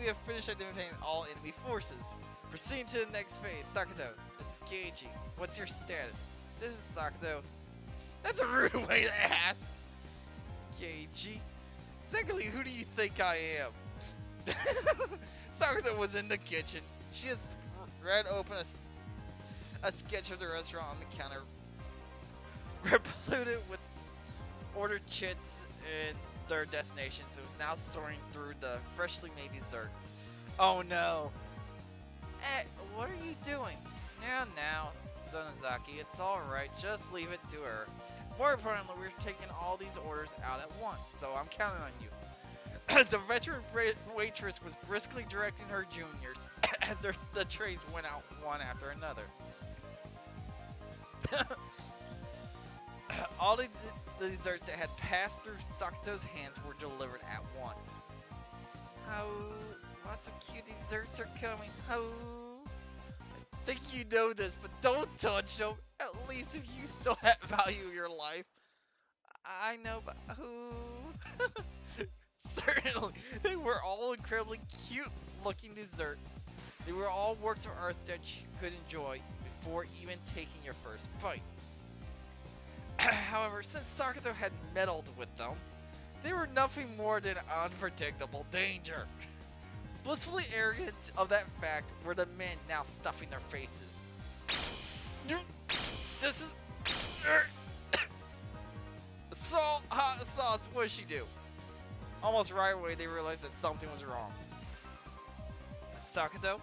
we have finished identifying all enemy forces. Proceeding to the next phase. Sakato, this is Keiichi. What's your status? This is Sakato. That's a rude way to ask. Keiichi. Secondly, who do you think I am? Sakato was in the kitchen. She has read open a sketch of the restaurant on the counter, repluted with ordered chits and their destinations. It was now soaring through the freshly made desserts. Oh no! What are you doing? Now, Sonozaki, it's alright, just leave it to her. More importantly, we're taking all these orders out at once, so I'm counting on you. The veteran waitress was briskly directing her juniors as the trays went out one after another. All the desserts that had passed through Sakato's hands were delivered at once. Oh, lots of cute desserts are coming. Oh, I think you know this, but don't touch them. At least if you still have value in your life. I know, but who? Certainly, they were all incredibly cute-looking desserts. They were all works of art that you could enjoy before even taking your first bite. However, since Sakato had meddled with them, they were nothing more than unpredictable danger. Blissfully arrogant of that fact were the men now stuffing their faces. This is... hot sauce, what did she do? Almost right away, they realized that something was wrong. Sakato?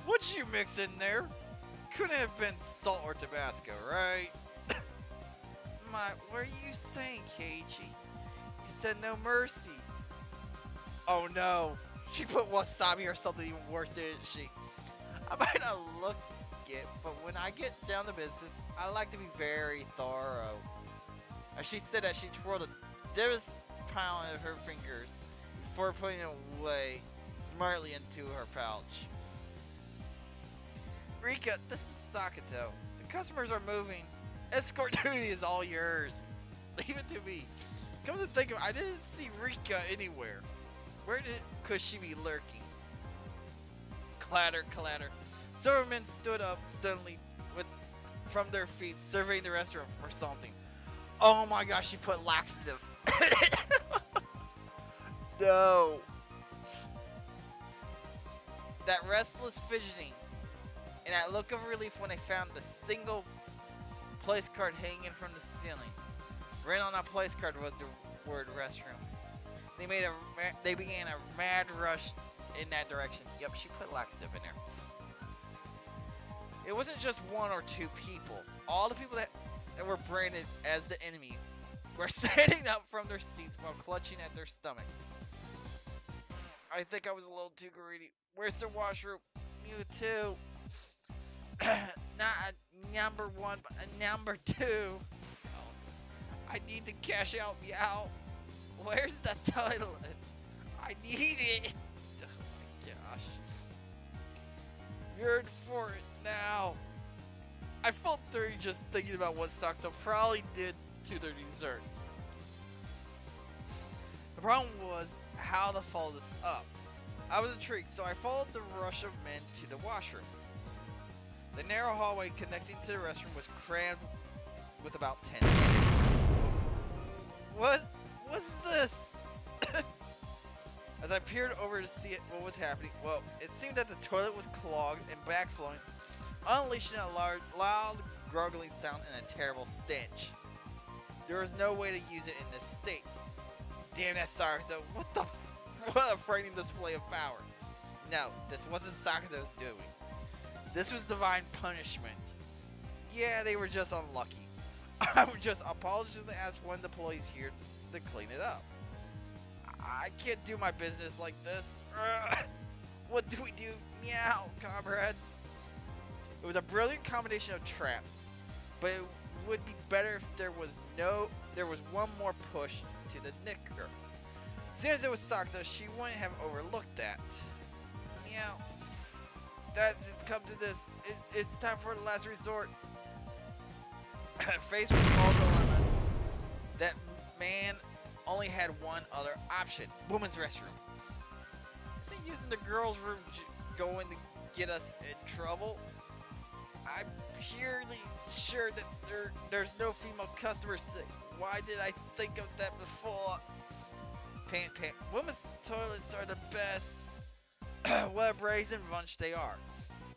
What'd you mix in there? Couldn't have been salt or Tabasco, right? What are you saying, Keiichi? You said no mercy. Oh no, she put wasabi or something even worse, didn't she? I might not look it, but when I get down to business, I like to be very thorough. As she said that, she twirled a devil's pound of her fingers before putting it away smartly into her pouch. Rika, this is Sakato. The customers are moving. Escort duty is all yours. Leave it to me. Come to think of it, I didn't see Rika anywhere. Where could she be lurking? Clatter, clatter. Several men stood up suddenly from their feet, surveying the restaurant for something. Oh my gosh, she put laxative. No. That restless fidgeting and that look of relief when they found the single place card hanging from the ceiling. Written on that place card was the word restroom. They began a mad rush in that direction. Yep, she put laxative in there. It wasn't just one or two people. All the people that were branded as the enemy were standing up from their seats while clutching at their stomachs. I think I was a little too greedy. Where's the washroom? Mew 2. Not a number 1, but a number 2. Oh, I need to cash out Meow. Where's the toilet? I need it. Oh my gosh. You're in for it now. I felt dirty just thinking about what Sakato probably did to their desserts. The problem was how to follow this up. I was intrigued, so I followed the rush of men to the washroom. The narrow hallway connecting to the restroom was crammed with about 10 men. What's this? As I peered over to see what was happening, well, it seemed that the toilet was clogged and backflowing, unleashing a loud, gurgling sound and a terrible stench. There was no way to use it in this state. Damn that Sakato, what a frightening display of power. No, this wasn't Sakato's doing. This was divine punishment. Yeah, they were just unlucky. I would just apologetically ask one of the employees here to clean it up. I can't do my business like this. What do we do? Meow, comrades. It was a brilliant combination of traps, but it would be better if there was one more push to the knicker. Seeing as it was Sakato, she wouldn't have overlooked that. Meow. That's come to this. It's time for the last resort. Faced with small dilemma, that man only had one other option: women's restroom. Isn't using the girls' room going to get us in trouble? I'm purely sure that there's no female customers. Why did I think of that before? Pant. Women's toilets are the best. What a brazen bunch they are.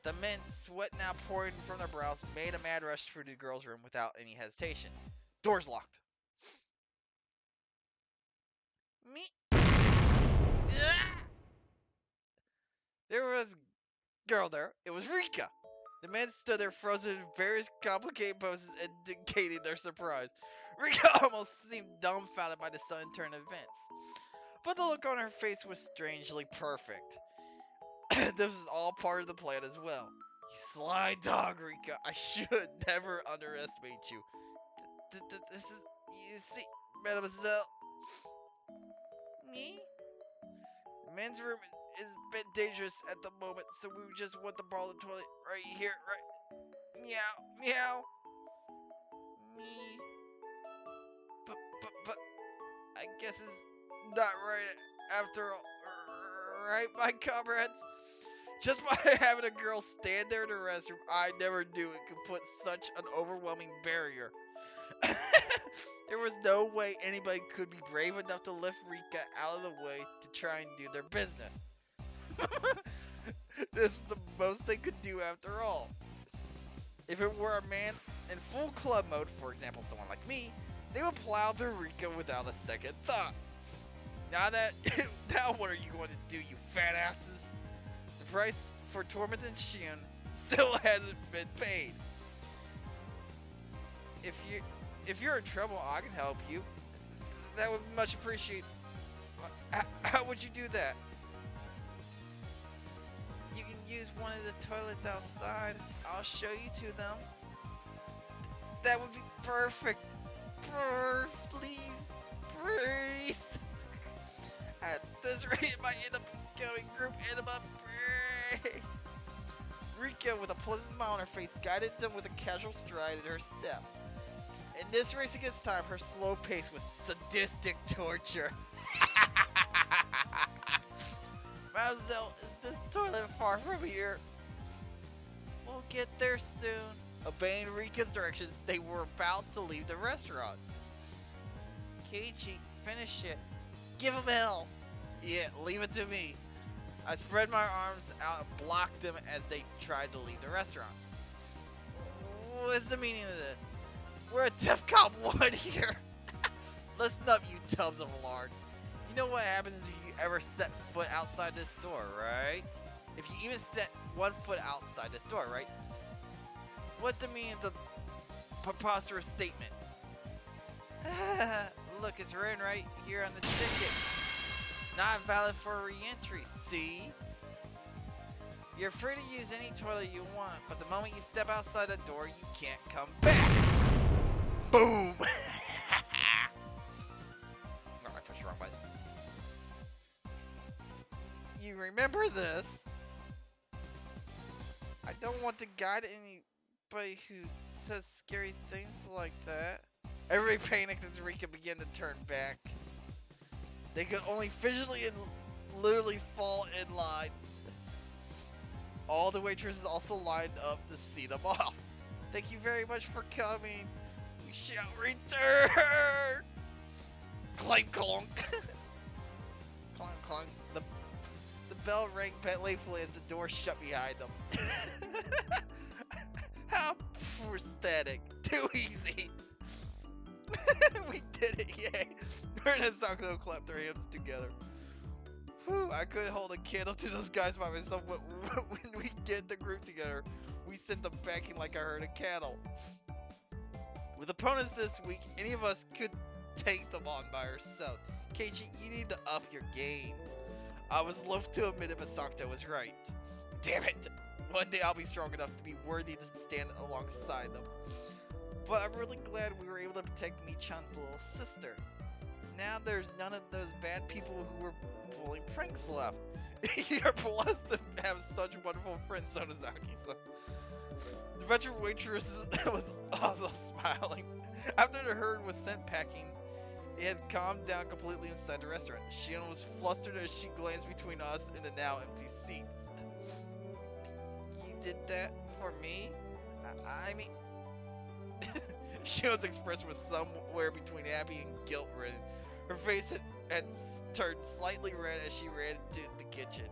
The men, sweat now pouring from their brows, made a mad rush through the girls' room without any hesitation. Doors locked. Me. There was a girl there. It was Rika. The men stood there frozen in various complicated poses indicating their surprise. Rika almost seemed dumbfounded by the sudden turn of events. But the look on her face was strangely perfect. This was all part of the plan as well. You sly dog, Rika. I should never underestimate you. This is... You see, mademoiselle... Me? The men's room is a bit dangerous at the moment, so we just want to borrow the toilet right here, right? Meow. Me. But, I guess it's not right after all. Right, my comrades? Just by having a girl stand there in the restroom, I never knew it could put such an overwhelming barrier. There was no way anybody could be brave enough to lift Rika out of the way to try and do their business. This was the most they could do after all. If it were a man in full club mode, for example someone like me, they would plow through Rika without a second thought. Now what are you going to do, you fat asses? The price for tormenting Shion still hasn't been paid. If you're in trouble, I can help you. That would be much appreciated. How would you do that? You can use one of the toilets outside. I'll show you to them. That would be perfect. Please. At this rate, it might end up becoming group enema. Rika, with a pleasant smile on her face, guided them with a casual stride in her step. In this race against time, her slow pace was sadistic torture. Mademoiselle, is this toilet far from here? We'll get there soon. Obeying Rika's directions, they were about to leave the restaurant. Keiichi, finish it. Give him hell. Yeah, leave it to me. I spread my arms out and blocked them as they tried to leave the restaurant. What's the meaning of this? We're a DEFCON 1 here. Listen up, you tubs of lard. You know what happens if you ever set foot outside this door, right? If you even set one foot outside this door, right? What's the meaning of the preposterous statement? Look, it's written right here on the ticket. Not valid for re-entry, see? You're free to use any toilet you want, but the moment you step outside the door, you can't come back. Boom! Oh, I pushed the wrong button. You remember this? I don't want to guide anybody who says scary things like that. Everybody panicked as Rika began to turn back. They could only visually and literally fall in line. All the waitresses also lined up to see them off. Thank you very much for coming. We shall return. Clank clonk. Clonk clonk. The bell rang playfully as the door shut behind them. How prosthetic. Too easy. We did it, yay. Bern and Sakura clapped their hands together. Whew, I couldn't hold a candle to those guys by myself, but when we get the group together, we sent them backing like a herd of cattle. With opponents this week, any of us could take them on by ourselves. Keiichi, you need to up your game. I was loath to admit it, but Sakura was right. Damn it! One day I'll be strong enough to be worthy to stand alongside them. But I'm really glad we were able to protect Mi-chan's little sister. Now there's none of those bad people who were pulling pranks left. You're blessed to have such wonderful friends, Sonozaki-san. The veteran waitress was also smiling. After the herd was sent packing, It had calmed down completely inside the restaurant. Shion was flustered as she glanced between us and the now empty seats. You did that for me? I mean... Shion's expression was somewhere between happy and guilt-ridden. Her face had turned slightly red as she ran into the kitchen.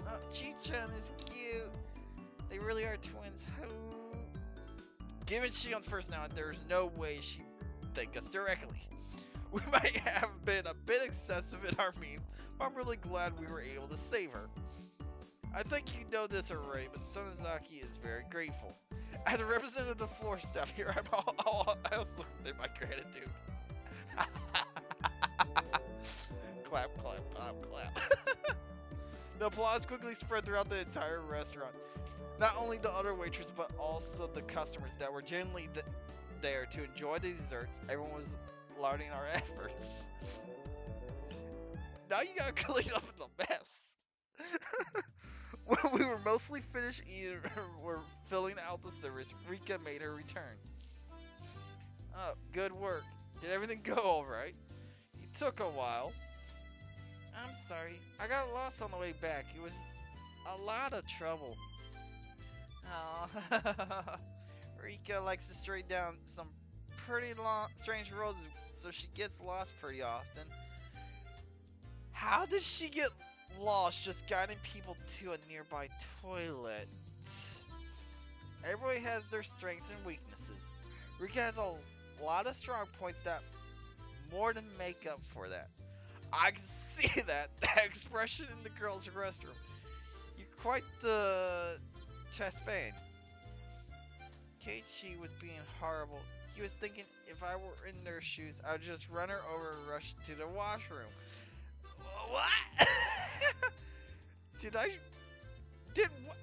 Oh, Chi-chan is cute. They really are twins. Given Shion's personality, there's no way she'd thank us directly. We might have been a bit excessive in our means, but I'm really glad we were able to save her. I think you know this already, but Sonozaki is very grateful. As a representative of the floor staff here, I also extend my gratitude. Clap, clap, clap, clap. The applause quickly spread throughout the entire restaurant. Not only the other waitress, but also the customers that were genuinely there to enjoy the desserts. Everyone was lauding our efforts. Now you gotta clean up the mess. When we were mostly finished eating and were filling out the service, Rika made her return. Oh, good work. Did everything go alright? It took a while. I'm sorry. I got lost on the way back. It was a lot of trouble. Oh, Rika likes to stray down some pretty long, strange roads, so she gets lost pretty often. How did she get lost just guiding people to a nearby toilet? Everybody has their strengths and weaknesses. Rika has a lot of strong points that more than make up for that. I can see that expression in the girls' restroom. You're quite the Chaspan. Keiichi was being horrible. He was thinking if I were in their shoes, I would just run her over and rush to the washroom. What? What?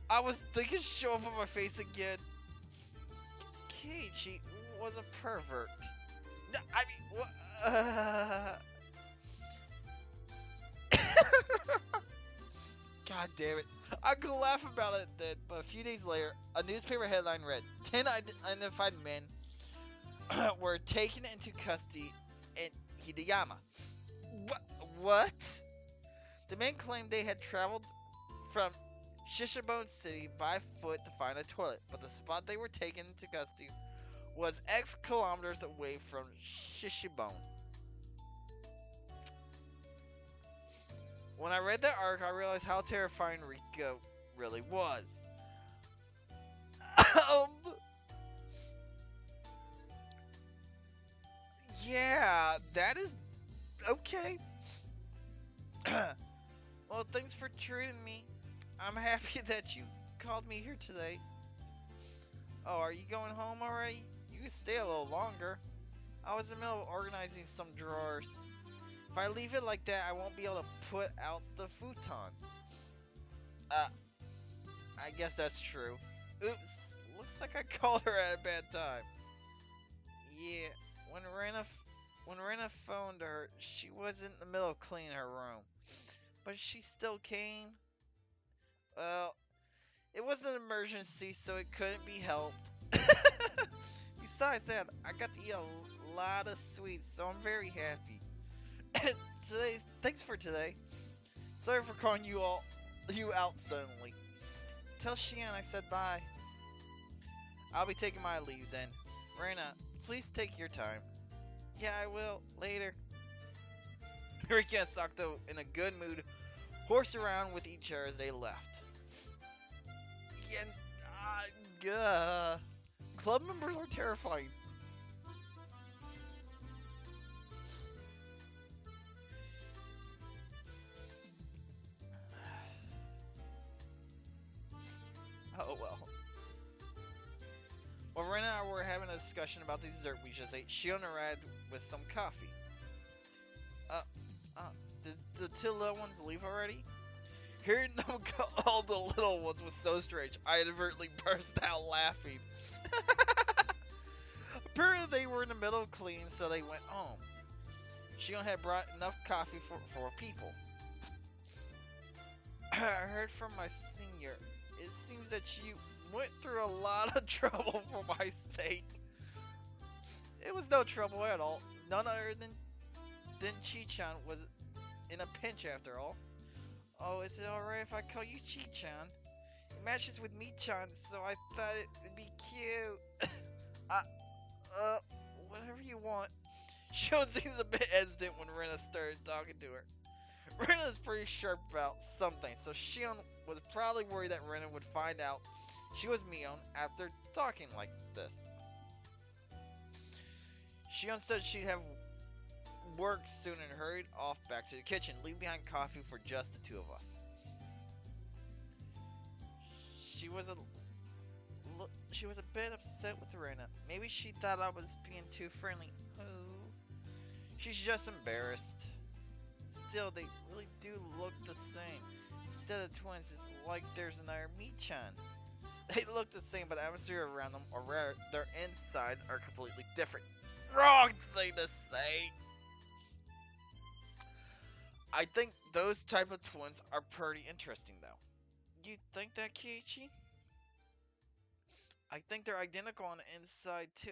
I was thinking show up on my face again. Keiichi was a pervert. No, I mean, what? God damn it. I could laugh about it then, but a few days later, a newspaper headline read, 10 identified men were taken into custody in Hideyama. What? The men claimed they had traveled from Shishibone City by foot to find a toilet, but the spot they were taken into custody was X kilometers away from Shishibone. When I read that article, I realized how terrifying Rika really was. Yeah, that is okay. Well, thanks for treating me. I'm happy that you called me here today. Oh, are you going home already? You can stay a little longer. I was in the middle of organizing some drawers. If I leave it like that, I won't be able to put out the futon. I guess that's true. Oops, looks like I called her at a bad time. Yeah, when Rena phoned her, she was in the middle of cleaning her room. But she still came. Well, it was an emergency, so it couldn't be helped. Besides that, I got to eat a lot of sweets, so I'm very happy. Thanks for today. Sorry for calling you out suddenly. Tell Shion I said bye. I'll be taking my leave then. Rena, please take your time. Yeah, I will. Later. Rika and Sakuto, in a good mood, horsed around with each other as they left. Club members are terrifying. Oh well. While Ren and I were having a discussion about the dessert we just ate, Shion arrived with some coffee. Did the two little ones leave already? Hearing them call the little ones was so strange, I inadvertently burst out laughing. Apparently they were in the middle of cleaning, so they went home. Shion had brought enough coffee for people. I heard from my senior. It seems that you went through a lot of trouble for my sake. It was no trouble at all. None other than Chi-chan was in a pinch after all. Oh, is it alright if I call you Chi-chan? It matches with Me-chan, so I thought it would be cute. uh, uh, whatever you want. Shion seems a bit hesitant when Rena started talking to her. Rena's pretty sharp about something, so Shion was probably worried that Rena would find out she was Mion after talking like this. Shion said she'd have work soon and hurried off back to the kitchen, leaving behind coffee for just the two of us. She was a bit upset with Rena. Maybe she thought I was being too friendly. Oh, she's just embarrassed. Still, they really do look the same. Instead of twins, it's like there's another Me-chan. They look the same, but the atmosphere around them, or rather, their insides, are completely different. Wrong thing to say! I think those type of twins are pretty interesting, though. You think that, Kiichi? I think they're identical on the inside, too.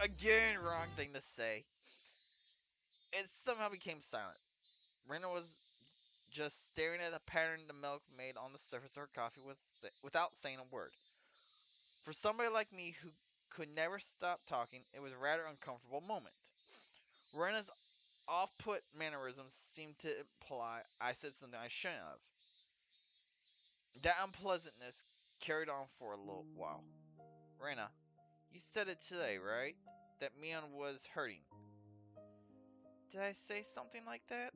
Again, wrong thing to say. It somehow became silent. Rena was just staring at a pattern the milk made on the surface of her coffee without saying a word. For somebody like me who could never stop talking, it was a rather uncomfortable moment. Rena's off-put mannerisms seemed to imply I said something I shouldn't have. That unpleasantness carried on for a little while. Rena, you said it today, right? That Mion was hurting. Did I say something like that?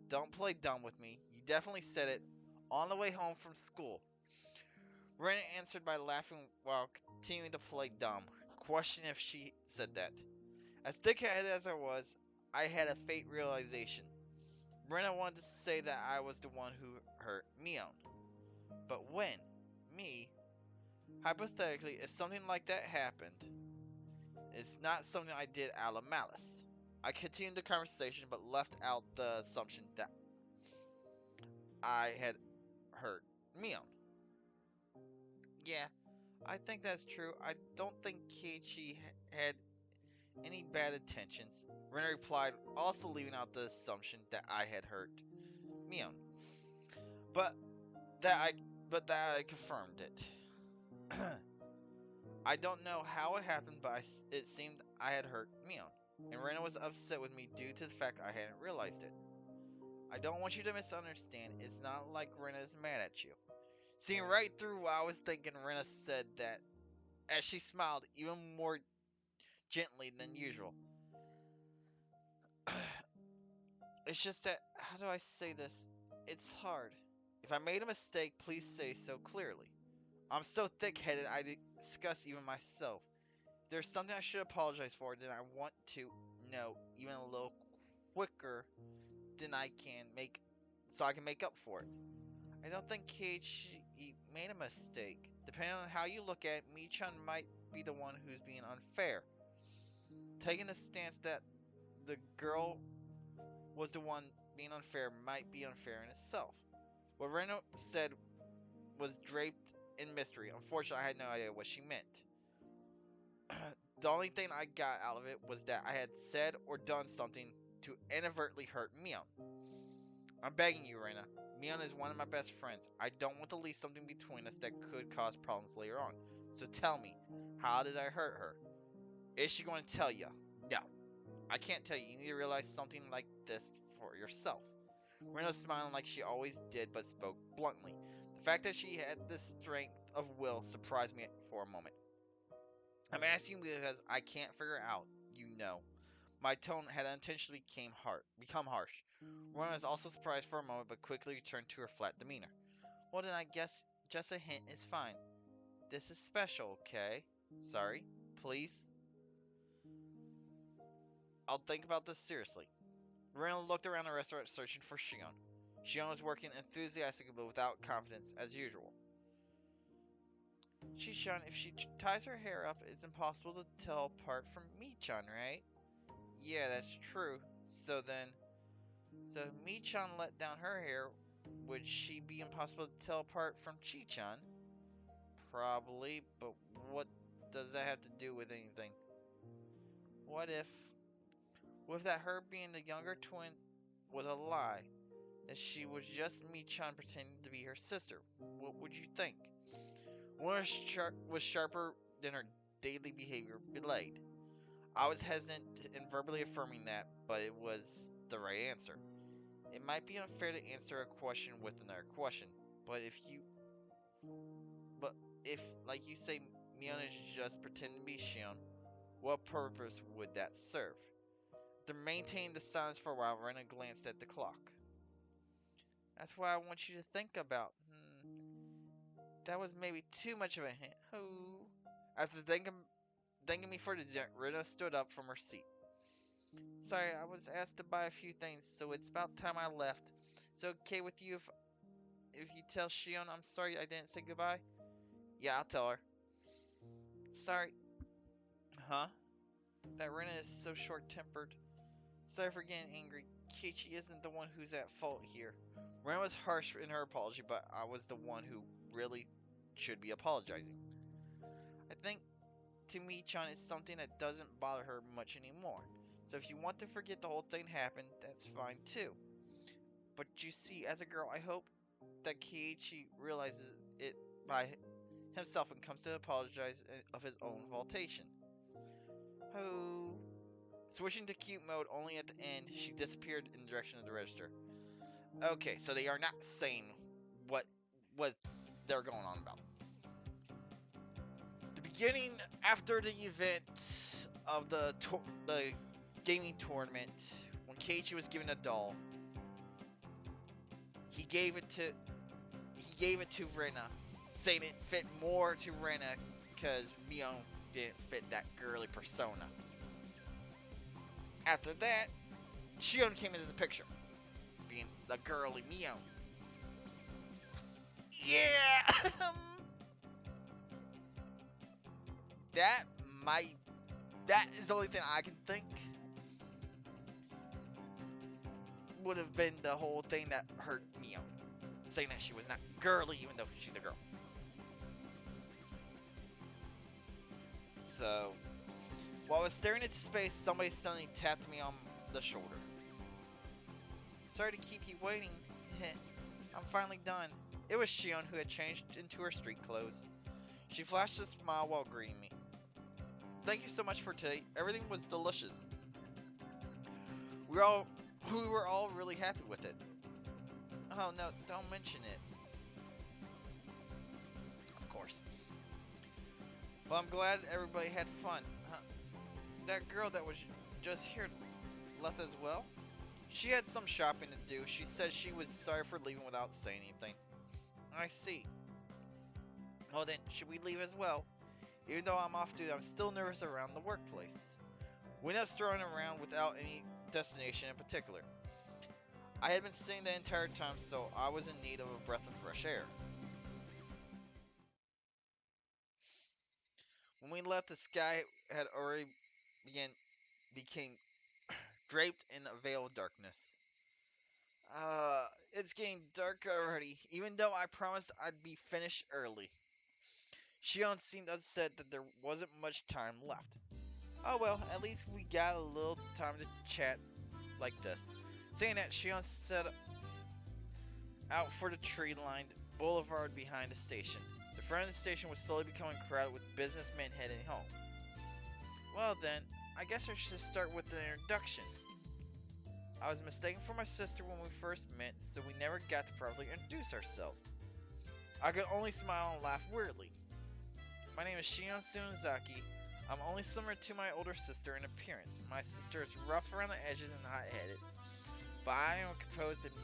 Don't play dumb with me. You definitely said it on the way home from school. Rena answered by laughing while continuing to play dumb, questioning if she said that. As thick-headed as I was, I had a faint realization. Rena wanted to say that I was the one who hurt Mion. But when? Me? Hypothetically, if something like that happened, it's not something I did out of malice. I continued the conversation but left out the assumption that I had hurt Mion. Yeah, I think that's true. I don't think Keiichi had any bad intentions. Rena replied, also leaving out the assumption that I had hurt Mion. But that I confirmed it. I don't know how it happened, but it seemed I had hurt Mion, and Rena was upset with me due to the fact I hadn't realized it. I don't want you to misunderstand. It's not like Rena is mad at you. Seeing right through what I was thinking, Rena said that as she smiled even more gently than usual. It's just that, how do I say this? It's hard. If I made a mistake, please say so clearly. I'm so thick-headed I disgust even myself. If there's something I should apologize for, then I want to know even a little quicker than I can so I can make up for it. I don't think Keiichi made a mistake. Depending on how you look at it, Mi-chan might be the one who's being unfair. Taking the stance that the girl was the one being unfair might be unfair in itself. What Rena said was draped in mystery. Unfortunately, I had no idea what she meant. The only thing I got out of it was that I had said or done something to inadvertently hurt Mion. I'm begging you, Rena. Mion is one of my best friends. I don't want to leave something between us that could cause problems later on. So tell me, how did I hurt her? Is she going to tell you? No. I can't tell you. You need to realize something like this for yourself. Rena was smiling like she always did, but spoke bluntly. The fact that she had this strength of will surprised me for a moment. I'm asking because I can't figure out, you know. My tone had unintentionally become harsh. Rona was also surprised for a moment, but quickly returned to her flat demeanor. Well then I guess just a hint is fine. This is special, okay? Sorry? Please? I'll think about this seriously. Rena looked around the restaurant searching for Shion. Shion was working enthusiastically but without confidence as usual. Chi-chan, if she ties her hair up, it's impossible to tell apart from Mi-chan, right? Yeah, that's true. So if Mi-chan let down her hair, would she be impossible to tell apart from Chi-chan? Probably, but what does that have to do with anything? What if... With that her being the younger twin was a lie, that she was just Mion pretending to be her sister, what would you think? One was sharper than her daily behavior belayed. I was hesitant in verbally affirming that, but it was the right answer. It might be unfair to answer a question with another question, but if, like you say, Mion is just pretending to be Shion, what purpose would that serve? To maintain the silence for a while, Rena glanced at the clock. That's what I want you to think about. That was maybe too much of a hint. Oh. After thanking me for the dinner, Rena stood up from her seat. Sorry, I was asked to buy a few things, so it's about time I left. Is it okay with you if you tell Shion I'm sorry I didn't say goodbye? Yeah, I'll tell her. Sorry. Huh? That Rena is so short-tempered. Sorry for getting angry. Kichi isn't the one who's at fault here. Rena was harsh in her apology, but I was the one who really should be apologizing. I think to me, Chan is something that doesn't bother her much anymore. So if you want to forget the whole thing happened, that's fine too. But you see, as a girl, I hope that Keiichi realizes it by himself and comes to apologize of his own faultation. Oh. Switching to cute mode, only at the end, she disappeared in the direction of the register. Okay, so they are not saying what they're going on about. The beginning after the event of the gaming tournament, when Keiichi was given a doll, he gave it to Rena, saying it fit more to Rena because Mion didn't fit that girly persona. After that, Shion came into the picture, being the girly Mion. Yeah, that is the only thing I can think would have been the whole thing that hurt Mion, saying that she was not girly even though she's a girl. So, while I was staring into space, somebody suddenly tapped me on the shoulder. Sorry to keep you waiting. I'm finally done. It was Shion, who had changed into her street clothes. She flashed a smile while greeting me. Thank you so much for today. Everything was delicious. We were all really happy with it. Oh no, don't mention it. Of course. Well, I'm glad everybody had fun. That girl that was just here left as well? She had some shopping to do. She said she was sorry for leaving without saying anything. I see. Well then, should we leave as well? Even though I'm off duty, I'm still nervous around the workplace. We ended up strolling around without any destination in particular. I had been sitting the entire time, so I was in need of a breath of fresh air. When we left, the sky had already became draped in a veil of darkness. It's getting dark already, even though I promised I'd be finished early. Shion seemed upset that there wasn't much time left. Oh well, at least we got a little time to chat like this. Saying that, Shion set out for the tree-lined boulevard behind the station. The front of the station was slowly becoming crowded with businessmen heading home. Well then, I guess I should start with an introduction. I was mistaken for my sister when we first met, so we never got to properly introduce ourselves. I could only smile and laugh weirdly. My name is Shion Tsunezaki. I'm only similar to my older sister in appearance. My sister is rough around the edges and hot-headed, but I am a composed and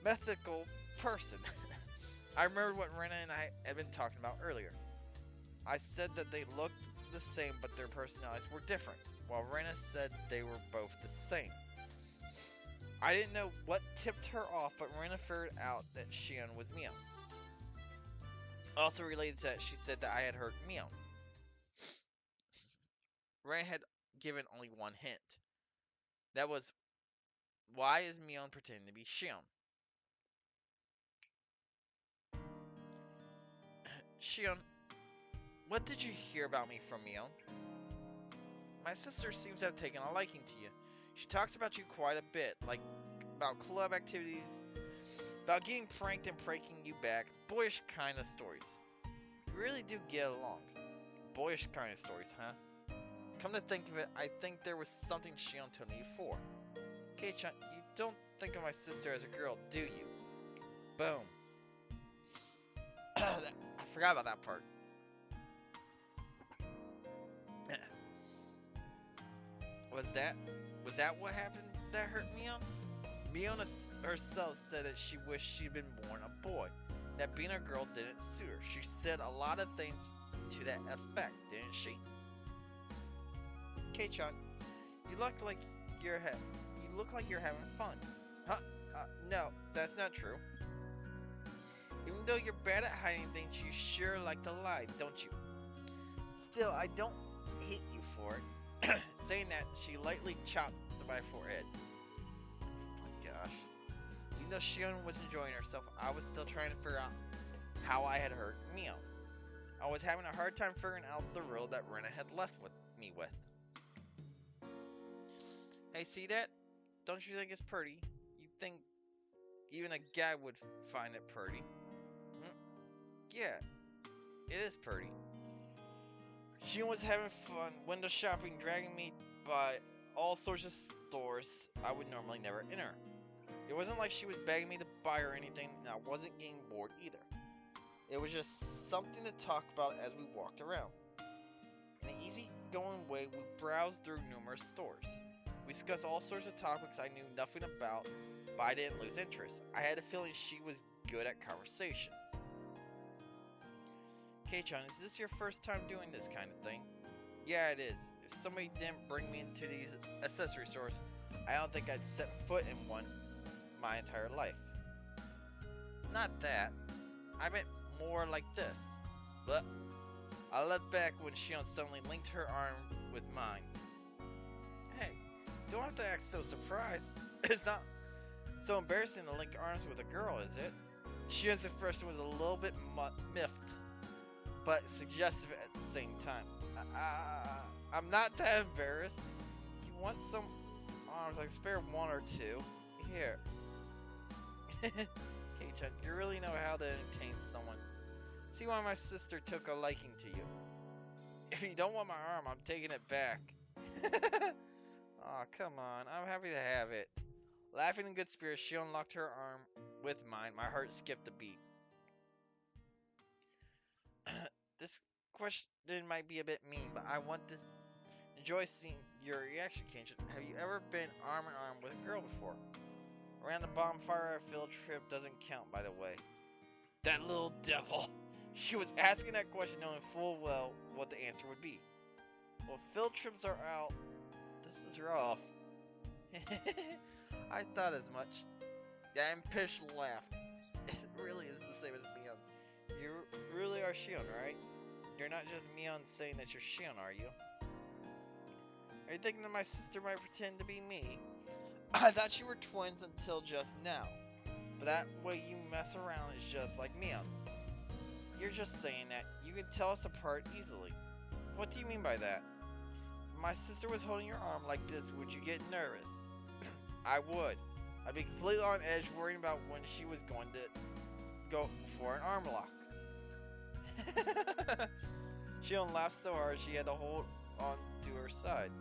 mythical person. I remembered what Rena and I had been talking about earlier. I said that they looked the same, but their personalities were different, while Rena said they were both the same. I didn't know what tipped her off, but Rena figured out that Shion was Mion. Also related to that, she said that I had hurt Mion. Rena had given only one hint. That was, why is Mion pretending to be Shion? Shion, what did you hear about me from Mion? My sister seems to have taken a liking to you. She talks about you quite a bit, like about club activities, about getting pranked and pranking you back, boyish kind of stories. You really do get along. Boyish kind of stories, huh? Come to think of it, I think there was something Shion told me before. Kei-chan, you don't think of my sister as a girl, do you? Boom. I forgot about that part. Was that what happened that hurt Mion? Mion herself said that she wished she'd been born a boy, that being a girl didn't suit her. She said a lot of things to that effect, didn't she? Kei-chan, you look like you're having fun. Huh? No, that's not true. Even though you're bad at hiding things, you sure like to lie, don't you? Still, I don't hate you for it. Saying that, she lightly chopped my forehead. Oh my gosh. Even though Shion was enjoying herself, I was still trying to figure out how I had hurt Mion. I was having a hard time figuring out the riddle that Rena had left me with. Hey, see that? Don't you think it's pretty? You'd think even a guy would find it pretty. Yeah, it is pretty. She was having fun window shopping, dragging me by all sorts of stores I would normally never enter. It wasn't like she was begging me to buy or anything, and I wasn't getting bored either. It was just something to talk about as we walked around. In an easy-going way, we browsed through numerous stores. We discussed all sorts of topics I knew nothing about, but I didn't lose interest. I had a feeling she was good at conversation. Kei-chan, is this your first time doing this kind of thing? Yeah, it is. If somebody didn't bring me into these accessory stores, I don't think I'd set foot in one my entire life. Not that. I meant more like this. But I looked back when Shion suddenly linked her arm with mine. Hey, don't have to act so surprised. It's not so embarrassing to link arms with a girl, is it? Shion's expression was a little bit miffed, but suggestive at the same time. I'm not that embarrassed. You want some arms? I can spare one or two. Here. Kei-chan, you really know how to entertain someone. See why my sister took a liking to you. If you don't want my arm, I'm taking it back. Aw, come on. I'm happy to have it. Laughing in good spirits, she unlocked her arm with mine. My heart skipped a beat. This question might be a bit mean, but I want to enjoy seeing your reaction, Kei-chan. Have you ever been arm in arm with a girl before? Around the bonfire field trip doesn't count, by the way. That little devil. She was asking that question knowing full well what the answer would be. Well, field trips are out. This is rough. I thought as much. Yeah, and Pish laughed. It really is the same as Mion's. You really are Shion, right? You're not just Mion saying that you're Shion, are you? Are you thinking that my sister might pretend to be me? I thought you were twins until just now. But that way you mess around is just like Mion. You're just saying that. You can tell us apart easily. What do you mean by that? If my sister was holding your arm like this, would you get nervous? I would. I'd be completely on edge worrying about when she was going to go for an arm lock. Shion laughed so hard she had to hold on to her sides.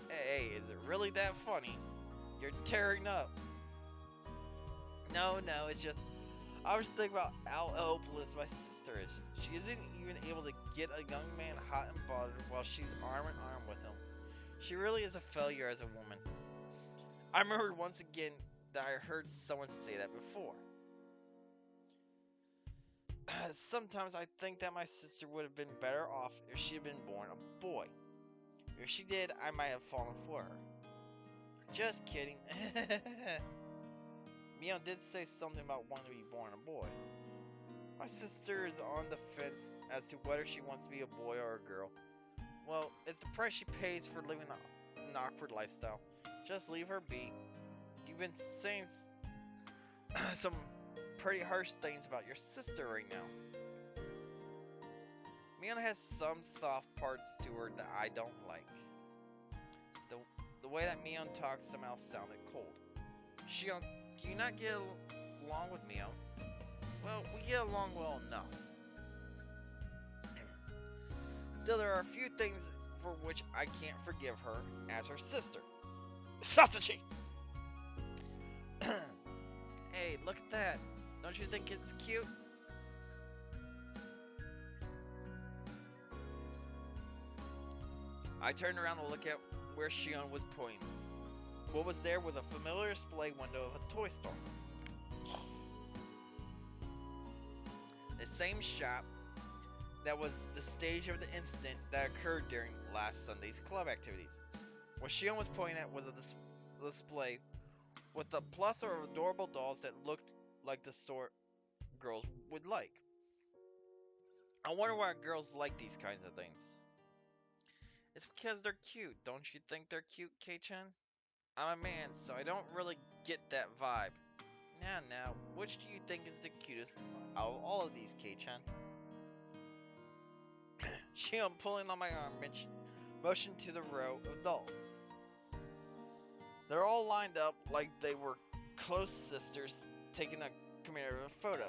Hey, is it really that funny? You're tearing up. No, it's just... I was thinking about how helpless my sister is. She isn't even able to get a young man hot and bothered while she's arm in arm with him. She really is a failure as a woman. I remembered once again that I heard someone say that before. Sometimes I think that my sister would have been better off if she had been born a boy. If she did, I might have fallen for her. Just kidding. Mion did say something about wanting to be born a boy. My sister is on the fence as to whether she wants to be a boy or a girl. Well, it's the price she pays for living an awkward lifestyle. Just leave her be. You've been saying some pretty harsh things about your sister right now. Mion has some soft parts to her that I don't like. The way that Mion talked somehow sounded cold. Shion, do you not get along with Mion? Well, we get along well enough. Still, there are a few things for which I can't forgive her as her sister. Sasachi! Hey, look at that. Don't you think it's cute? I turned around to look at where Shion was pointing. What was there was a familiar display window of a toy store. The same shop that was the stage of the incident that occurred during last Sunday's club activities. What Shion was pointing at was a display with a plethora of adorable dolls that looked like the sort girls would like. I wonder why girls like these kinds of things. It's because they're cute. Don't you think they're cute, Kei-chan? I'm a man, so I don't really get that vibe. Now, which do you think is the cutest out of all of these, Kei-chan? Shion, pulling on my arm, motioned to the row of dolls. They're all lined up like they were close sisters taking a commemorative photo.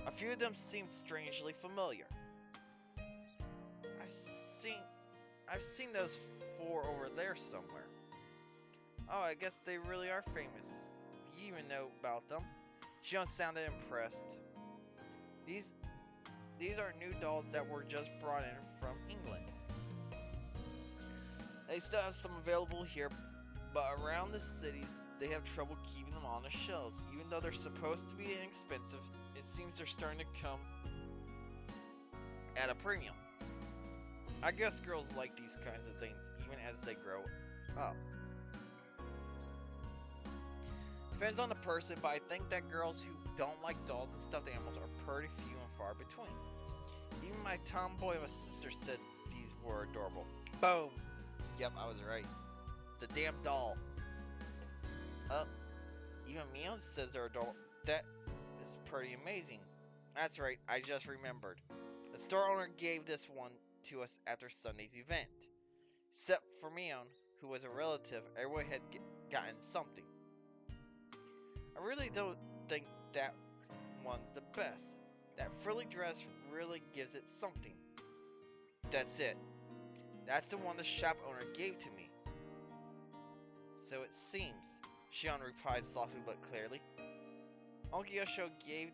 A few of them seemed strangely familiar. I've seen those four over there somewhere. Oh, I guess they really are famous. You even know about them. Shion sounded impressed. These are new dolls that were just brought in from England. They still have some available here, but around the cities, they have trouble keeping them on the shelves. Even though they're supposed to be inexpensive, it seems they're starting to come at a premium. I guess girls like these kinds of things, even as they grow up. Depends on the person, but I think that girls who don't like dolls and stuffed animals are pretty few and far between. Even my tomboy of a sister said these were adorable. Boom! Yep, I was right. The damn doll. Even Mion says they're adorable. That is pretty amazing. That's right, I just remembered. The store owner gave this one to us after Sunday's event. Except for Mion, who was a relative, everyone had gotten something. I really don't think that one's the best. That frilly dress really gives it something. That's it. That's the one the shop owner gave to me. So it seems, Shion replied softly but clearly. Uncle Yosho gave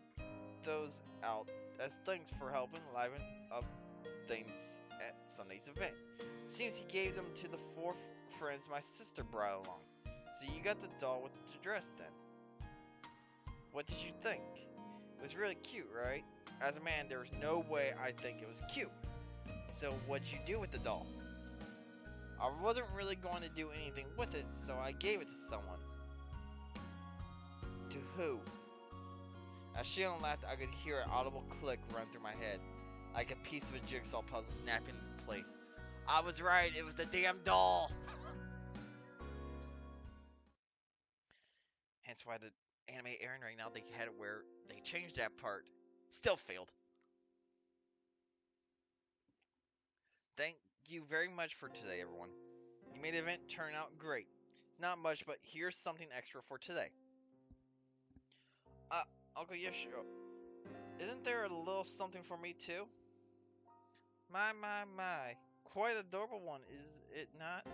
those out as thanks for helping liven up things at Sunday's event. It seems he gave them to the four friends my sister brought along. So you got the doll with the dress then. What did you think? It was really cute, right? As a man, there was no way I'd think it was cute. So what'd you do with the doll? I wasn't really going to do anything with it, so I gave it to someone. To who? As Shion laughed, I could hear an audible click run through my head, like a piece of a jigsaw puzzle snapping into place. I was right, it was the damn doll! Hence why the anime airing right now, they had it where they changed that part. Still failed. Thank you very much for today, everyone. You made the event turn out great. It's not much, but here's something extra for today. Uncle Yoshio, isn't there a little something for me too? My. Quite adorable one, is it not?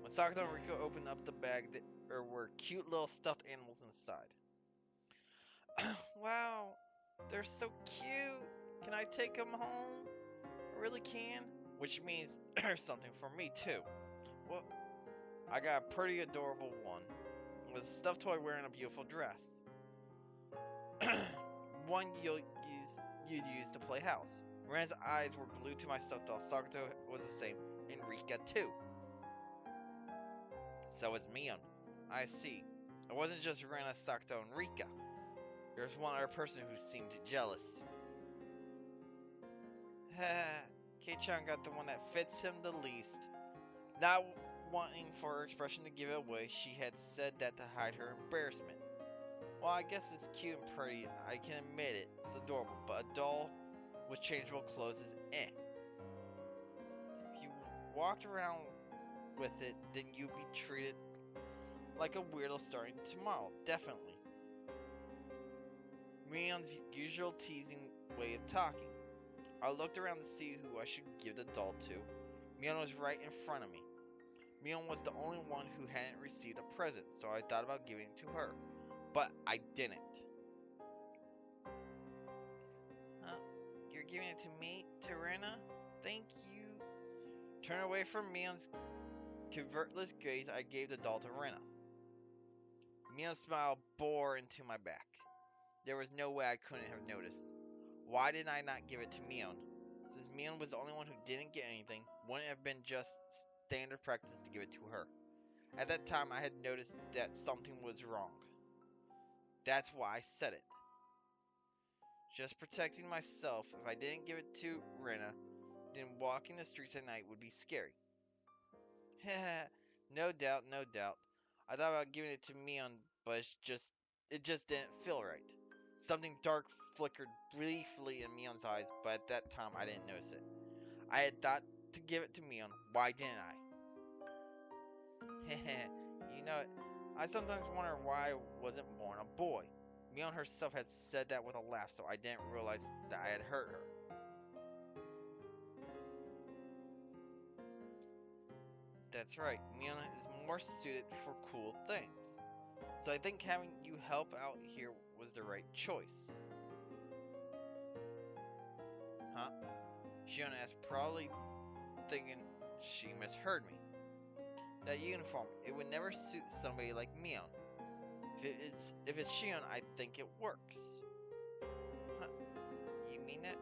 When Sakato and Riko opened up the bag, there were cute little stuffed animals inside. Wow, they're so cute. Can I take them home? I really can. Which means there's something for me too. Well, I got a pretty adorable one. With a stuffed toy wearing a beautiful dress. One you'd use to play house. Ren's eyes were glued to my stuffed doll. Sakato was the same. And Rika too. So was Mion. I see. It wasn't just Rena, Sakato, and Rika. There was one other person who seemed jealous. Kei-chan got the one that fits him the least. Not wanting for her expression to give it away, she had said that to hide her embarrassment. Well, I guess it's cute and pretty, I can admit it, it's adorable, but a doll with changeable clothes is eh. If you walked around with it, then you'd be treated like a weirdo starting tomorrow, definitely. Mion's usual teasing way of talking. I looked around to see who I should give the doll to. Mion was right in front of me. Mion was the only one who hadn't received a present, so I thought about giving it to her. But I didn't. Huh? You're giving it to me, Terena? Thank you. Turning away from Mion's convertless gaze, I gave the doll to Rena. Mion's smile bore into my back. There was no way I couldn't have noticed. Why did I not give it to Mion? Since Mion was the only one who didn't get anything, wouldn't it have been just standard practice to give it to her? At that time, I had noticed that something was wrong. That's why I said it. Just protecting myself, if I didn't give it to Rena, then walking the streets at night would be scary. No doubt, no doubt. I thought about giving it to Mion, but it just didn't feel right. Something dark flickered briefly in Mion's eyes, but at that time I didn't notice it. I had thought to give it to Mion. Why didn't I? You know it. I sometimes wonder why I wasn't born a boy. Mion herself had said that with a laugh, so I didn't realize that I had hurt her. That's right, Mion is more suited for cool things. So I think having you help out here was the right choice. Huh? Shion asked, probably thinking she misheard me. That uniform, it would never suit somebody like Mion. If it's Shion, I think it works. Huh? You mean that?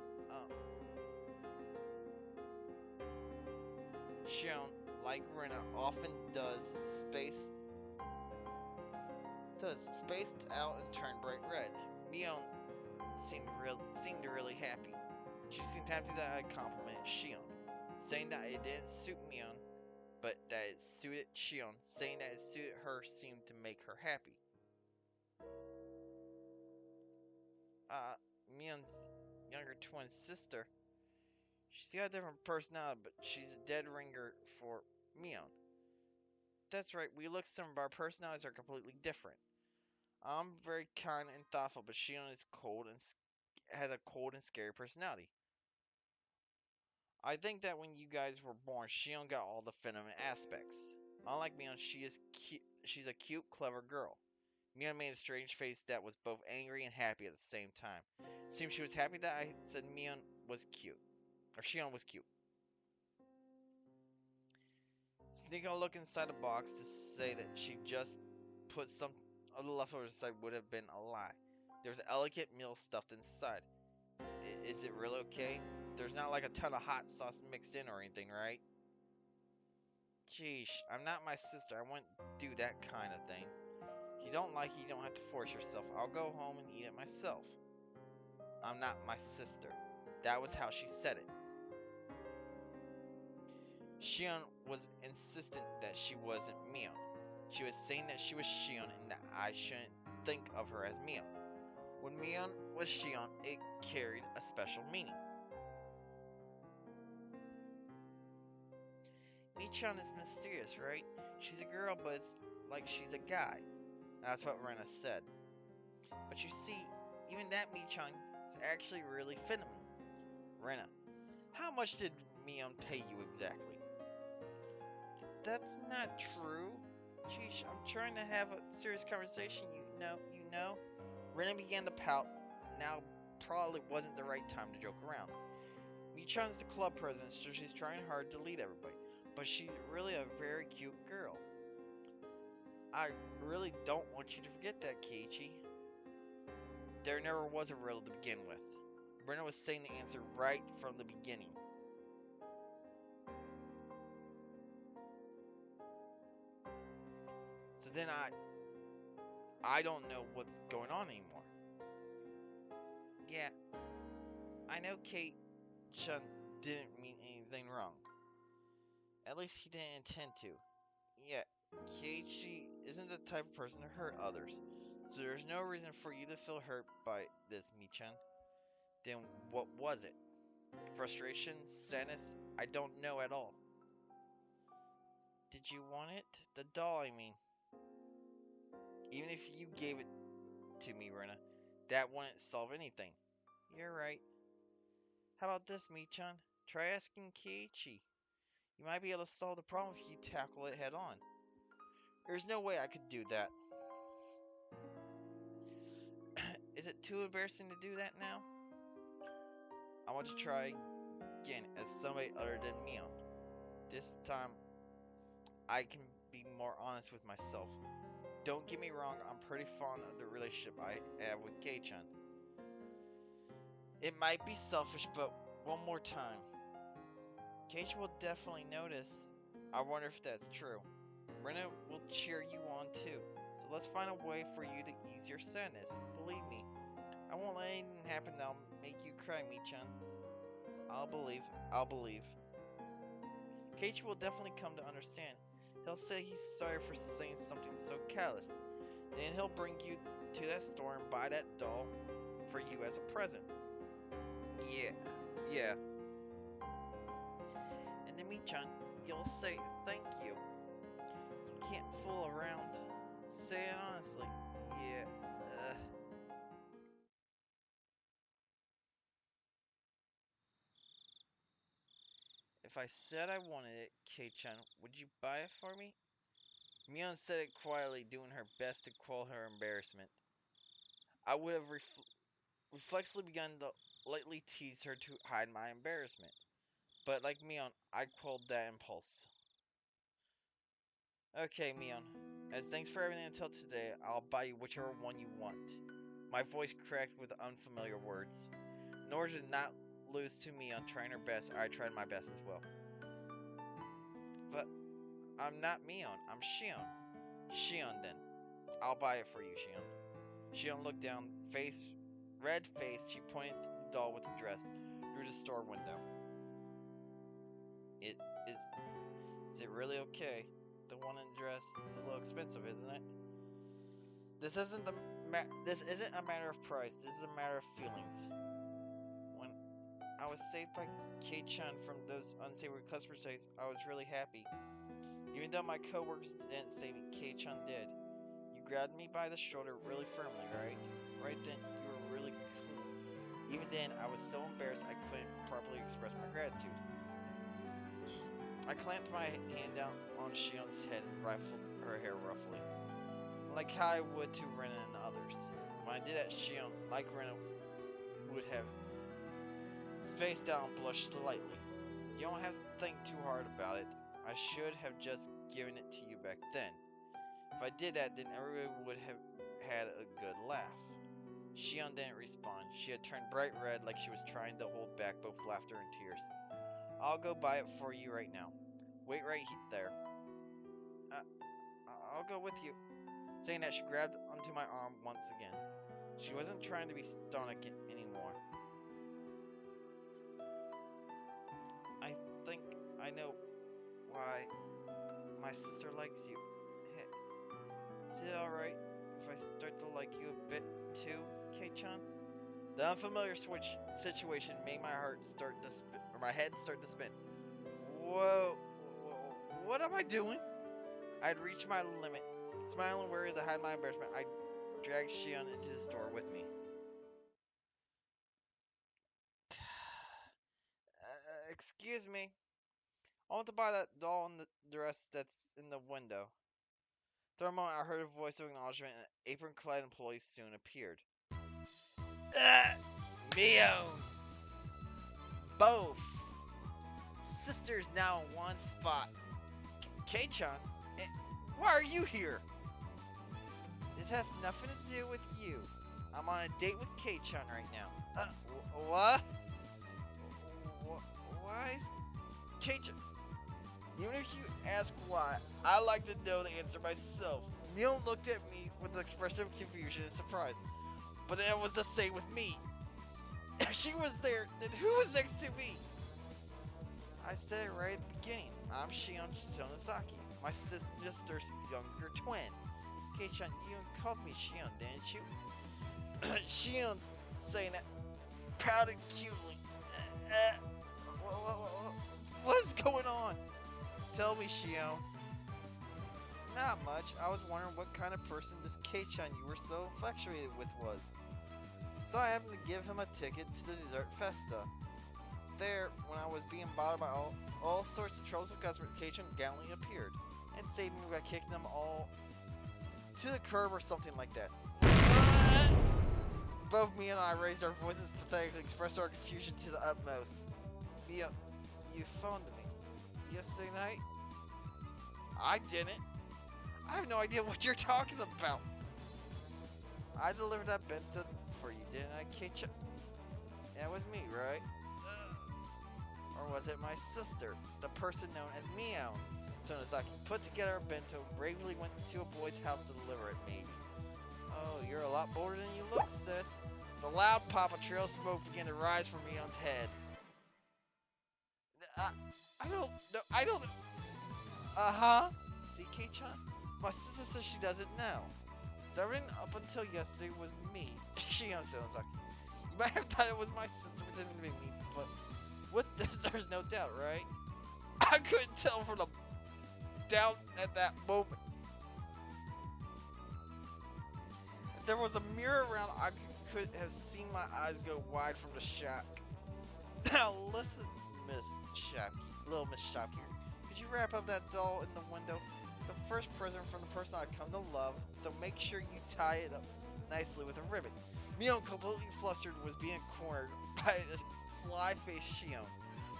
Shion, like Rena, often spaced out and turned bright red. Mion seemed really happy. She seemed happy that I complimented Shion, saying that it didn't suit Mion, but that it suited Shion. Saying that it suited her seemed to make her happy. Uh, Mion's younger twin sister. She's got a different personality, but she's a dead ringer for Mion. That's right, we look similar, but our personalities are completely different. I'm very kind and thoughtful, but Shion is cold and has a cold and scary personality. I think that when you guys were born, Shion got all the feminine aspects. Unlike Mion, she's a cute, clever girl. Mion made a strange face that was both angry and happy at the same time. It seemed she was happy that I said Mion was cute, or Shion was cute. Sneaking a look inside the box to say that she just put some of the leftovers aside would have been a lie. There was elegant meal stuffed inside. Is it really okay? There's not like a ton of hot sauce mixed in or anything, right? Sheesh, I'm not my sister. I wouldn't do that kind of thing. If you don't like it, you don't have to force yourself. I'll go home and eat it myself. I'm not my sister. That was how she said it. Shion was insistent that she wasn't Mion. She was saying that she was Shion and that I shouldn't think of her as Mion. When Mion was Shion, it carried a special meaning. Michan is mysterious, right? She's a girl, but it's like she's a guy. That's what Rena said. But you see, even that Michan is actually really feminine. Rena, how much did Mion pay you exactly? That's not true. Sheesh, I'm trying to have a serious conversation, you know. Rena began to pout. Now probably wasn't the right time to joke around. Michan's the club president, so she's trying hard to lead everybody. But she's really a very cute girl. I really don't want you to forget that, Keiichi. There never was a riddle to begin with. Rena was saying the answer right from the beginning. So then I don't know what's going on anymore. Yeah, I know Kate-chan didn't mean anything wrong. At least he didn't intend to. Yeah, Keiichi isn't the type of person to hurt others, so there's no reason for you to feel hurt by this, Michan. Then what was it? Frustration? Sadness? I don't know at all. Did you want it? The doll, I mean. Even if you gave it to me, Rena, that wouldn't solve anything. You're right. How about this, Michan? Try asking Keiichi. You might be able to solve the problem if you tackle it head on. There's no way I could do that. Is it too embarrassing to do that now? I want to try again as somebody other than Mion. This time, I can be more honest with myself. Don't get me wrong, I'm pretty fond of the relationship I have with Kei-chan. It might be selfish, but one more time. Kei-chan will definitely notice. I wonder if that's true. Rena will cheer you on too. So let's find a way for you to ease your sadness. Believe me, I won't let anything happen that'll make you cry, Michan. I'll believe. I'll believe. Keiichi will definitely come to understand. He'll say he's sorry for saying something so callous. Then he'll bring you to that store and buy that doll for you as a present. Yeah. And then Michan, you'll say thank you. You can't fool around. Say it honestly. Yeah. If I said I wanted it, Kei-chan, would you buy it for me? Mion said it quietly, doing her best to quell her embarrassment. I would have reflexively begun to lightly tease her to hide my embarrassment. But like Mion, I quelled that impulse. Okay, Mion. As thanks for everything until today, I'll buy you whichever one you want. My voice cracked with unfamiliar words. In order to not lose to Mion trying her best, I tried my best as well. But I'm not Mion, I'm Shion. Shion then. I'll buy it for you, Shion. Shion looked down, red-faced, she pointed to the doll with the dress through the store window. It is it really okay? The one in the dress is a little expensive, isn't it? This isn't a matter of price. This is a matter of feelings. When I was saved by Kei-chan from those unsavory customer sites, I was really happy. Even though my coworkers didn't save me, Kei-chan did. You grabbed me by the shoulder really firmly, right? Right then, you were really cool. Even then, I was so embarrassed I couldn't properly express my gratitude. I clamped my hand down on Shion's head and rifled her hair roughly, like how I would to Rena and the others. When I did that, Shion, like Rena, would have spaced out and blushed slightly. You don't have to think too hard about it. I should have just given it to you back then. If I did that, then everybody would have had a good laugh. Shion didn't respond. She had turned bright red like she was trying to hold back both laughter and tears. I'll go buy it for you right now. Wait right there. I'll go with you. Saying that, she grabbed onto my arm once again. She wasn't trying to be stoic anymore. I think I know why my sister likes you. Hey, is it alright if I start to like you a bit too, Kei-chan? The unfamiliar situation made my heart start to spin, or my head start to spin. Whoa, what am I doing? I'd reached my limit. Smiling and worried to hide my embarrassment, I dragged Shion into the store with me. Excuse me. I want to buy that doll in the dress that's in the window. For a moment, I heard a voice of acknowledgement, and an apron-clad employee soon appeared. Mion! Both! Sisters now in one spot. Kei-chan? Why are you here? This has nothing to do with you. I'm on a date with Kei-chan right now. What? Why is Kei-chan? Even if you ask why, I like to know the answer myself. Mion looked at me with an expression of confusion and surprise. But it was the same with me. If she was there, then who was next to me? I said it right at the beginning. I'm Shion Sonozaki, my sister's younger twin. Kei-chan, you called me Shion, didn't you? Shion, saying that, pouted cutely. What's going on? Tell me, Shion. Not much. I was wondering what kind of person this K-chan you were so infatuated with was. So I happened to give him a ticket to the dessert festa. There, when I was being bothered by all sorts of troublesome customers, K-chan gallantly appeared and saved me by kicking them all to the curb or something like that. Both me and I raised our voices pathetically, expressed our confusion to the utmost. Mia, you phoned me yesterday night? I didn't. I have no idea what you're talking about. I delivered that bento for you, didn't I, Keiichi? Yeah, it was me, right? Or was it my sister, the person known as Mion? Sonozaki put together a bento and bravely went to a boy's house to deliver it, maybe. Oh, you're a lot bolder than you look, sis. The loud pop of trail smoke began to rise from Mion's head. I don't... Uh-huh. See, Kei-chan? My sister says she doesn't know. So everything up until yesterday was me, Shion Sonozaki. You might have thought it was my sister pretending to be me, but with this, there's no doubt, right? I couldn't tell from the doubt at that moment. If there was a mirror around, I could have seen my eyes go wide from the shock. Now listen, little Miss Shopkeeper. Could you wrap up that doll in the window? The first present from the person I've come to love, so make sure you tie it up nicely with a ribbon. Mion, completely flustered, was being cornered by this fly-faced Shion.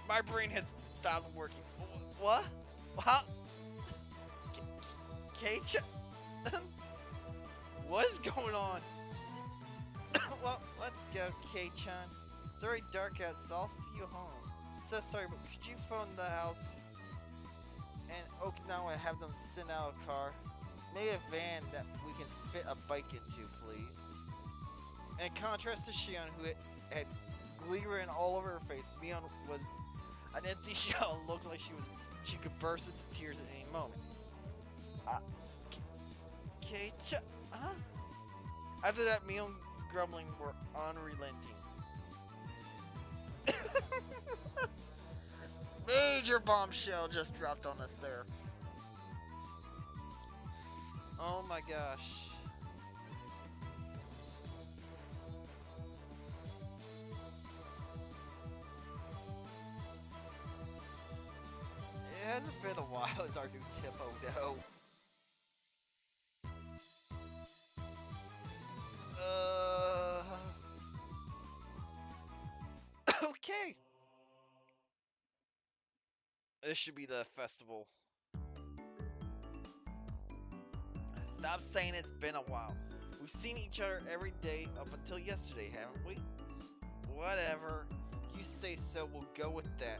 My brain had stopped working. What? What? Kei-chan? What is going on? Well, let's go, Kei-chan. It's already dark out, so I'll see you home. So sorry, but could you phone the house and Okinawa have them send out a car? Maybe a van that we can fit a bike into, please. In contrast to Shion, who had glee written all over her face, Mion was an empty shell and looked like she could burst into tears at any moment. Kei-chan, huh? After that, Mion's grumbling were unrelenting. Major bombshell just dropped on us there. Oh my gosh. It hasn't been a while as our new Tipo, though. Okay. This should be the festival. Stop saying it's been a while. We've seen each other every day up until yesterday, haven't we? Whatever. You say so, we'll go with that.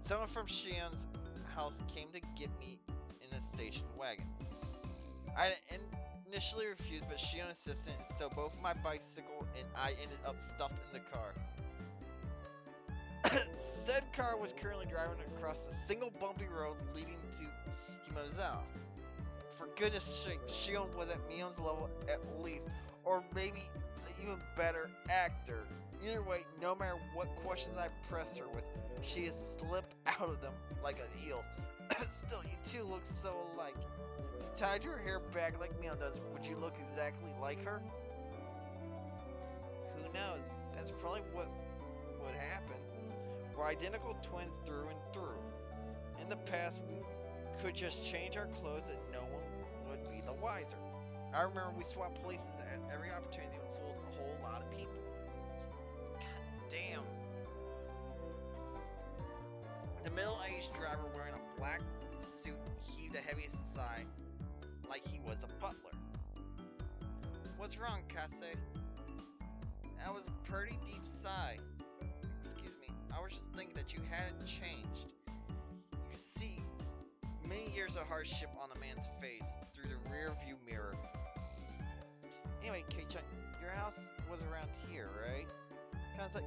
Someone from Shion's house came to get me in a station wagon. I initially refused, but Shion insisted, so both my bicycle and I ended up stuffed in the car. Said car was currently driving across a single bumpy road leading to Higurashi. For goodness sake, Shion was at Mion's level at least, or maybe even better actor. Either way, no matter what questions I pressed her with, she slipped out of them like an eel. Still, you two look so alike. If you tied your hair back like Mion does, would you look exactly like her? Who knows? That's probably what would happen. We're identical twins through and through. In the past, we could just change our clothes and no one would be the wiser. I remember we swapped places at every opportunity and fooled a whole lot of people. God damn. The middle-aged driver wearing a black suit heaved a heavy sigh like he was a butler. What's wrong, Kase? That was a pretty deep sigh. Excuse me, I was just thinking that you hadn't changed. You see, many years of hardship on a man's face through the rear view mirror. Anyway, Kei-chan, your house was around here, right? Kinda like,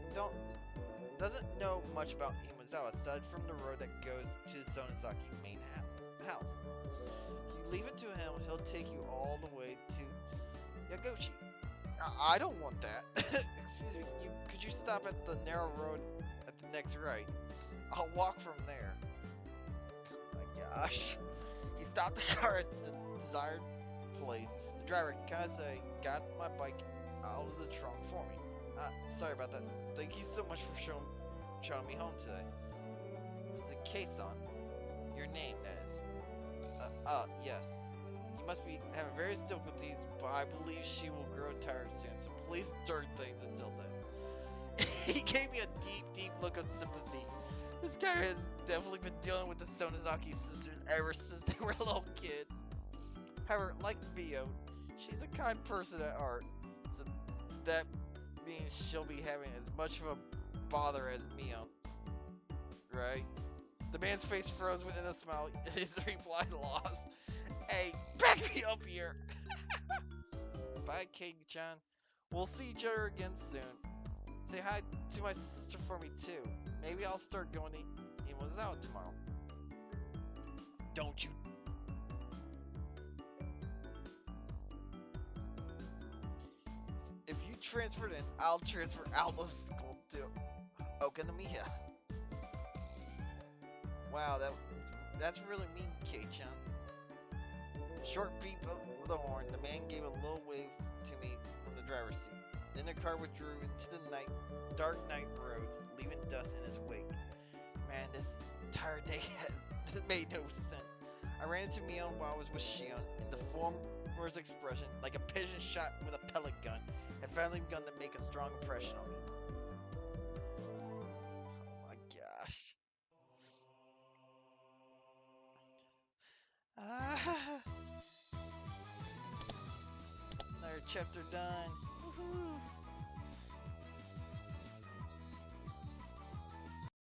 doesn't know much about Imazawa aside from the road that goes to Sonozaki main house. If you leave it to him, he'll take you all the way to Yagochi. I don't want that. Excuse me, could you stop at the narrow road at the next right? I'll walk from there. Oh my gosh. He stopped the car at the desired place. The driver, Kanase, got my bike out of the trunk for me. Sorry about that. Thank you so much for showing me home today. What's the case on? Your name, that is. Yes. You must be having various difficulties, but I believe she will grow tired soon, so please turn things until then. He gave me a deep, deep look of sympathy. This guy has definitely been dealing with the Sonozaki sisters ever since they were little kids. However, like Mion, she's a kind person at heart, so that means she'll be having as much of a bother as Mion, right? The man's face froze within a smile. His reply lost. Hey, back me up here! Bye, Katie-chan. We'll see each other again soon. Say hi to my sister for me too. Maybe I'll start going to Imo's out tomorrow. Don't you? If you transferred in, I'll transfer out of school too. Okonomiya. Wow, that's really mean, Kei-chan. Short beep of the horn, the man gave a low wave to me from the driver's seat. Then the car withdrew into the dark night roads, leaving dust in its wake. Man, this entire day has made no sense. I ran into Mion while I was with Shion, and the former's expression, like a pigeon shot with a pellet gun, had finally begun to make a strong impression on me. Oh my gosh. Another chapter done.